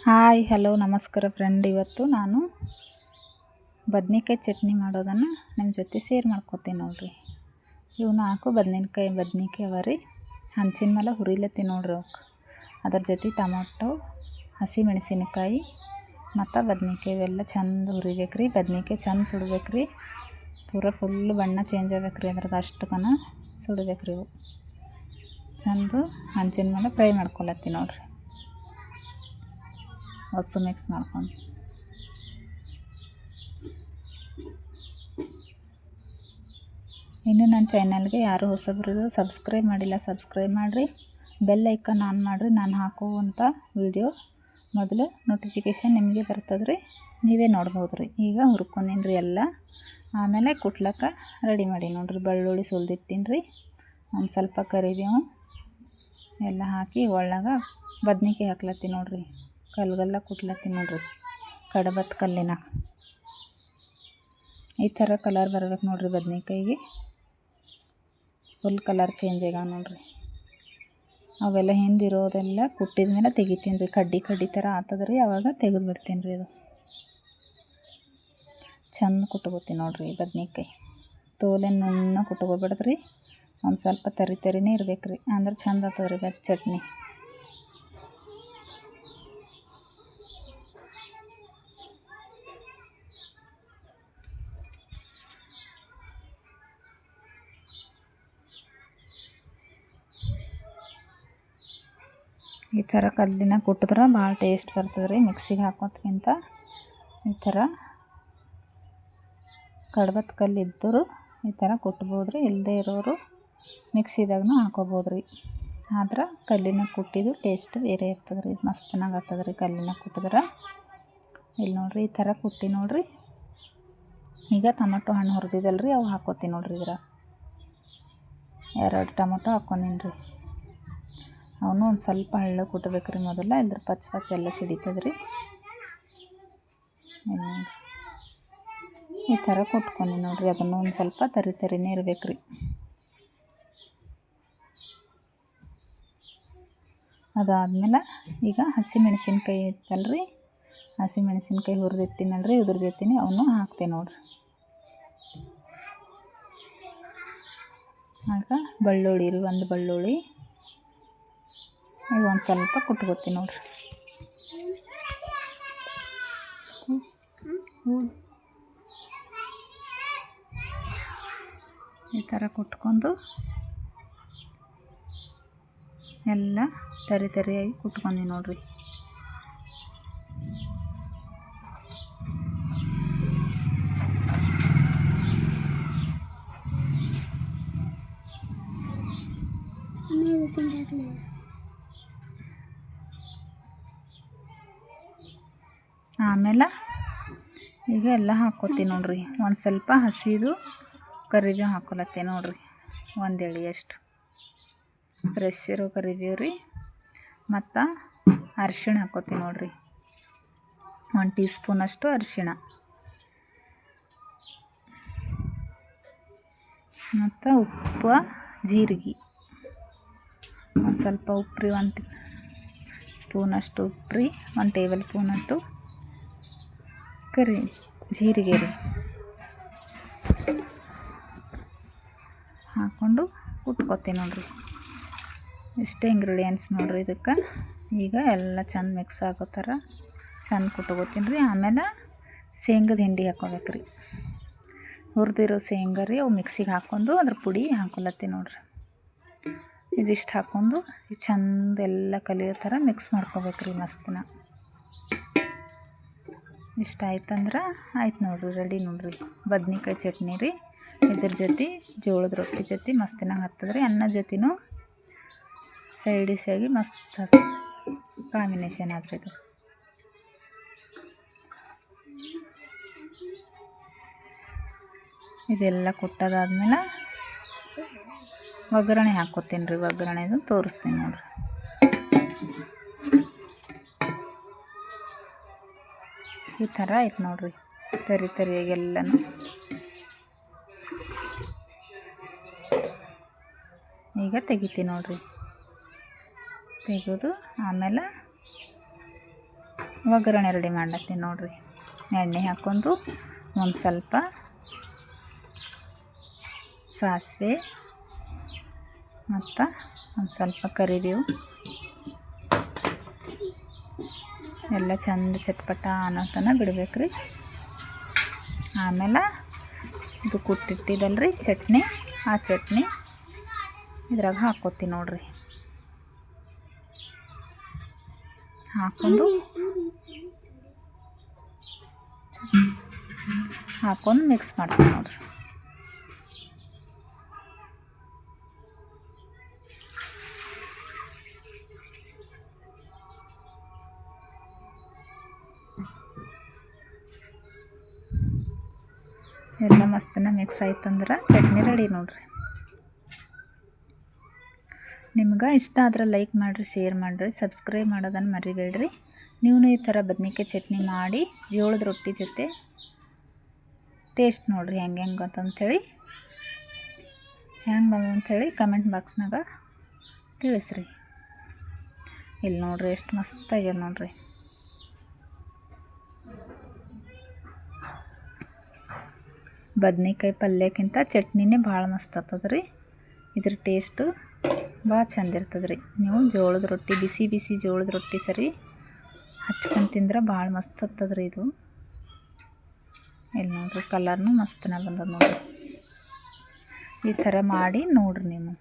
Hi hello ನಮಸ್ಕಾರ friend. ಇವತ್ತು ನಾನು ಬದ್ನಿಕಾಯಿ ಚಟ್ನಿ ಮಾಡೋದನ್ನು ನಿಮ್ಮ ಜೊತೆ ಶೇರ್ ಮಾಡ್ಕೊತೀನಿ ನೋಡ್ರಿ. ಇವು 4 ಬದ್ನಿಕಾಯಿ ಅವ ರೀ. ಹಂಚಿನ ಮೇಲೆ ಹುರಿಲತ್ತಿ ನೋಡ್ರಿ ಅವಕ್ಕೆ. ಅದ್ರ ಜೊತೆ ಟೊಮೊಟೊ, ಹಸಿ ಮೆಣಸಿನಕಾಯಿ ಮತ್ತು ಬದ್ನಿಕಾಯಿ ಇವೆಲ್ಲ ಚಂದ ಹುರಿಬೇಕು ರೀ. ಬದ್ನಿಕಾಯಿ ಚಂದ ಸುಡ್ಬೇಕು ರೀ. ಫುಲ್ ಬಣ್ಣ ಚೇಂಜ್ ಆಗ್ಬೇಕು ರೀ. ಅದ್ರದ್ದು ಅಷ್ಟುಕನ ಸುಡ್ಬೇಕು ರೀ. ಇವು ಚಂದ ಹಂಚಿನ ಮೇಲೆ ಫ್ರೈ ಮಾಡ್ಕೊಳತ್ತಿ ನೋಡ್ರಿ. ಹೊಸ ಮಿಕ್ಸ್ ಮಾಡ್ಕೊಂಡು ಇನ್ನು ನನ್ನ ಚಾನಲ್ಗೆ ಯಾರು ಹೊಸಬರು ಸಬ್ಸ್ಕ್ರೈಬ್ ಮಾಡಿಲ್ಲ, ಸಬ್ಸ್ಕ್ರೈಬ್ ಮಾಡಿರಿ. ಬೆಲ್ ಐಕಾನ್ ಆನ್ ಮಾಡಿರಿ. ನಾನು ಹಾಕುವಂಥ ವಿಡಿಯೋ ಮೊದಲು ನೋಟಿಫಿಕೇಷನ್ ನಿಮಗೆ ಬರ್ತದೆ ರೀ. ನೀವೇ ನೋಡ್ಬೋದು ರೀ. ಈಗ ಹುರ್ಕೊಂಡಿನಿ ರೀ ಎಲ್ಲ. ಆಮೇಲೆ ಕುಟ್ಲಕ್ಕೆ ರೆಡಿ ಮಾಡಿ ನೋಡಿರಿ. ಬೆಳ್ಳುಳ್ಳಿ ಸುಲ್ದಿಟ್ಟಿನಿ ರೀ. ಒಂದು ಸ್ವಲ್ಪ ಕರಿಬೇವು ಎಲ್ಲ ಹಾಕಿ ಒಳಗೆ ಬದ್ನಿಕಾಯಿ ಹಾಕ್ಲತ್ತಿ ನೋಡಿರಿ. ಕಲ್ಗೆಲ್ಲ ಕುಟ್ಲತ್ತೀನಿ ನೋಡ್ರಿ. ಕಡಬತ್ ಕಲ್ಲಿನ ಈ ಥರ ಕಲರ್ ಬರ್ಬೇಕು ನೋಡ್ರಿ. ಬದ್ನಿಕಾಯಿಗೆ ಫುಲ್ ಕಲರ್ ಚೇಂಜ್ ಆಗ್ಯಾವ ನೋಡ್ರಿ. ಅವೆಲ್ಲ ಹಿಂದಿರೋದೆಲ್ಲ ಕುಟ್ಟಿದ ಮೇಲೆ ತೆಗಿತೀನಿ ರೀ. ಕಡ್ಡಿ ಥರ ಆಗ್ತದೆ ರೀ. ಆವಾಗ ತೆಗೆದು ಬಿಡ್ತೀನಿ ರೀ. ಅದು ಚಂದ ಕುಟ್ಕೋತೀನಿ ನೋಡ್ರಿ. ಬದ್ನಿಕಾಯಿ ತೋಲೇನು ನುಣ್ಣ ಕುಟ್ಕೋಬಿಡ್ದ್ರಿ. ಒಂದು ಸ್ವಲ್ಪ ತರಿನೇ ಇರ್ಬೇಕು ರೀ. ಅಂದ್ರೆ ಚಂದ ಆಗ್ತದೆ ರೀ ಚಟ್ನಿ. ಈ ಥರ ಕಲ್ಲಿನ ಕುಟ್ಟಿದ್ರೆ ಭಾಳ ಟೇಸ್ಟ್ ಬರ್ತದೆ ರೀ. ಮಿಕ್ಸಿಗೆ ಹಾಕೋದ್ಕಿಂತ ಈ ಥರ ಕಡ್ಬತ್ ಕಲ್ಲು ಇದ್ದರು ಈ ಥರ ಕುಟ್ಬೋದು ರೀ. ಇಲ್ಲದೇ ಇರೋರು ಮಿಕ್ಸಿದಾಗೂ ಹಾಕೋಬೋದು ರೀ. ಆದ್ರೆ ಕಲ್ಲಿನ ಕುಟ್ಟಿದ್ದು ಟೇಸ್ಟ್ ಬೇರೆ ಇರ್ತದೆ ರೀ. ಮಸ್ತನಾಗ ಆಗ್ತದೆ ರೀ ಕಲ್ಲಿನ ಕುಟ್ಟಿದ್ರೆ. ಇಲ್ಲಿ ನೋಡಿರಿ ಈ ಥರ ಕುಟ್ಟಿ ನೋಡಿರಿ. ಈಗ ಟೊಮೊಟೊ ಹಣ್ಣು ಹುರಿದಿದ್ದಲ್ಲ ರೀ, ಅವು ಹಾಕೋತೀನಿ ನೋಡಿರಿ. ಇದ್ರ 2 ಟೊಮೊಟೊ ಹಾಕ್ಕೊಂಡೀನಿ ರೀ. ಅವನು ಒಂದು ಸ್ವಲ್ಪ ಹಳ್ಳ ಕುಟ್ಬೇಕು ರೀ ಮೊದಲ. ಇಲ್ದ್ರ ಪಚ್ಚ ಎಲ್ಲ ಸಿಡಿತದೆ ರೀ. ಈ ಥರ ಕುಟ್ಕೊಂಡು ನೋಡಿರಿ. ಅದನ್ನು ಒಂದು ಸ್ವಲ್ಪ ತರಿನೇ ಇರ್ಬೇಕು ರೀ. ಅದಾದಮೇಲೆ ಈಗ ಹಸಿ ಮೆಣಸಿನ್ಕಾಯಿ ಇತ್ತಲ್ಲ ರೀ, ಹಸಿ ಮೆಣಸಿನ್ಕಾಯಿ ಹುರಿದಿಟ್ಟಿನಲ್ಲ ರೀ, ಇದ್ರ ಜೊತೆನೇ ಅವನು ಹಾಕ್ತೀನಿ ನೋಡಿರಿ. ಆಗ ಬೆಳ್ಳುಳ್ಳಿ ರೀ, ಒಂದು ಬೆಳ್ಳುಳ್ಳಿ ಈಗ ಒಂದು ಸ್ವಲ್ಪ ಕುಟ್ಕೋತೀನಿ ನೋಡಿರಿ. ಈ ಥರ ಕುಟ್ಕೊಂಡು ಎಲ್ಲ ತರಿಯಾಗಿ ಕುಟ್ಕೊಂಡಿ ನೋಡಿರಿ. ಆಮೇಲೆ ಈಗ ಎಲ್ಲ ಹಾಕ್ಕೋತೀನಿ ನೋಡಿರಿ. ಒಂದು ಸ್ವಲ್ಪ ಹಸಿದು ಕರಿಬೇವು ಹಾಕ್ಕೊಳತ್ತೆ ನೋಡಿರಿ. 1 ಎಳೆಯಷ್ಟು ಫ್ರೆಶ್ ಇರೋ ಕರಿಬೇವು ರೀ. ಮತ್ತು ಅರಿಶಿಣ ಹಾಕ್ಕೋತೀನಿ ನೋಡಿರಿ. 1 ಟೀ ಸ್ಪೂನಷ್ಟು ಅರಿಶಿಣ ಮತ್ತು ಉಪ್ಪು, ಜೀರಿಗೆ ಒಂದು ಸ್ವಲ್ಪ ಉಪ್ಪು ರೀ. 1 ಸ್ಪೂನಷ್ಟು ಉಪ್ಪು ರೀ. 1 ಟೇಬಲ್ ಸ್ಪೂನಷ್ಟು ಜೀರಿಗೆ ರೀ ಹಾಕ್ಕೊಂಡು ಕುಟ್ಕೋತೀನಿ ನೋಡಿರಿ. ಇಷ್ಟೇ ಇಂಗ್ರೀಡಿಯೆಂಟ್ಸ್ ನೋಡಿರಿ ಇದಕ್ಕೆ. ಈಗ ಎಲ್ಲ ಚಂದ ಮಿಕ್ಸ್ ಆಗೋ ಥರ ಚಂದ ಕುಟ್ಕೋತೀನಿ ರೀ. ಆಮೇಲೆ ಶೇಂಗದ ಹಿಂಡಿ ಹಾಕ್ಕೋಬೇಕು ರೀ. ಹುರಿದಿರೋ ಶೇಂಗಾ ರೀ, ಅವು ಮಿಕ್ಸಿಗೆ ಹಾಕ್ಕೊಂಡು ಅದ್ರ ಪುಡಿ ಹಾಕ್ಕೊಳತ್ತೀನಿ ನೋಡಿರಿ. ಇದಿಷ್ಟು ಹಾಕ್ಕೊಂಡು ಚಂದ ಎಲ್ಲ ಕಲಿಯೋ ಥರ ಮಿಕ್ಸ್ ಮಾಡ್ಕೋಬೇಕು ರೀ. ಮಸ್ತನ ಇಷ್ಟ ಆಯ್ತಂದ್ರೆ ಆಯ್ತು ನೋಡಿರಿ. ರೆಡಿ ನೋಡಿರಿ ಬದ್ನಿಕಾಯಿ ಚಟ್ನಿ ರೀ. ಇದ್ರ ಜೊತೆ ಜೋಳದ ರೊಟ್ಟಿ ಜೊತೆ ಮಸ್ತಿನಾಗ ಹತ್ತದ ರೀ. ಅನ್ನ ಜೊತೆನೂ ಸೈಡ್ ಡಿಶ್ ಆಗಿ ಮಸ್ತ್ ಕಾಂಬಿನೇಷನ್ ಆದ್ರಿ ಇದು. ಇದೆಲ್ಲ ಕುಟ್ಟದಾದ್ಮೇಲೆ ಒಗ್ಗರಣೆ ಹಾಕ್ಕೋತೀನಿ ರೀ. ಒಗ್ಗರಣೆದು ತೋರಿಸ್ತೀನಿ ನೋಡಿರಿ. ಈ ಥರ ಆಯ್ತು ನೋಡಿರಿ. ತರಿಯಾಗಿ ಎಲ್ಲನೂ ಈಗ ತೆಗಿತೀನಿ ನೋಡಿರಿ. ತೆಗೆದು ಆಮೇಲೆ ಒಗ್ಗರಣೆ ರೆಡಿ ಮಾಡ್ಲತ್ತೀನಿ ನೋಡಿರಿ. ಎಣ್ಣೆ ಹಾಕ್ಕೊಂಡು ಒಂದು ಸ್ವಲ್ಪ ಸಾಸಿವೆ ಮತ್ತು ಒಂದು ಸ್ವಲ್ಪ ಕರಿಬೇವು ಎಲ್ಲ ಚಂದ ಚಟ್ಪಟ ಅನ್ನೋ ತನಕ ಬಿಡ್ಬೇಕು ರೀ. ಆಮೇಲೆ ಇದು ಕುಟ್ಟಿಟ್ಟಿದ್ದಲ್ರಿ ಚಟ್ನಿ, ಆ ಚಟ್ನಿ ಇದ್ರಾಗ ಹಾಕ್ಕೊತೀನಿ ನೋಡಿರಿ. ಹಾಕ್ಕೊಂಡು ಮಿಕ್ಸ್ ಮಾಡ್ತೀನಿ ನೋಡಿರಿ. ಎಲ್ಲ ಮಸ್ತನ ಮಿಕ್ಸ್ ಆಯ್ತಂದ್ರೆ ಚಟ್ನಿ ರೆಡಿ ನೋಡಿರಿ. ನಿಮ್ಗೆ ಇಷ್ಟ ಆದ್ರೆ ಲೈಕ್ ಮಾಡಿರಿ, ಶೇರ್ ಮಾಡಿರಿ, ಸಬ್ಸ್ಕ್ರೈಬ್ ಮಾಡೋದನ್ನು ಮರಿಬೇಡ್ರಿ. ನೀವು ಈ ಥರ ಬದ್ನಿಕಾಯಿ ಚಟ್ನಿ ಮಾಡಿ ಜೋಳದ ರೊಟ್ಟಿ ಜೊತೆ ಟೇಸ್ಟ್ ನೋಡಿರಿ ಹೆಂಗೆ ಅಂತಂಥೇಳಿ ಅಂಥೇಳಿ ಕಮೆಂಟ್ ಬಾಕ್ಸ್ನಾಗ ತಿಳಿಸ್ರಿ. ಇಲ್ಲಿ ನೋಡಿರಿ ಎಷ್ಟು ಮಸ್ತಾಗ್ಯದ ನೋಡಿರಿ. ಬದ್ನಿಕಾಯಿ ಪಲ್ಯಕ್ಕಿಂತ ಚಟ್ನಿನೇ ಭಾಳ ಮಸ್ತ್ ಆಗ್ತದೆ ರೀ. ಇದ್ರ ಟೇಸ್ಟು ಭಾಳ ಚಂದ ಇರ್ತದೆ ರೀ. ನೀವು ಜೋಳದ ರೊಟ್ಟಿ ಬಿಸಿ ಬಿಸಿ ಜೋಳದ ರೊಟ್ಟಿ ಸರಿ ಹಚ್ಕೊಂಡು ತಿಂದ್ರೆ ಭಾಳ ಮಸ್ತ್ ಆಗ್ತದೆ ರೀ ಇದು. ಇಲ್ಲಿ ನೋಡಿರಿ ಕಲರ್ನು ಮಸ್ತನ ಬಂದದ ನೋಡಿರಿ. ಈ ಥರ ಮಾಡಿ ನೋಡಿರಿ ನೀವು.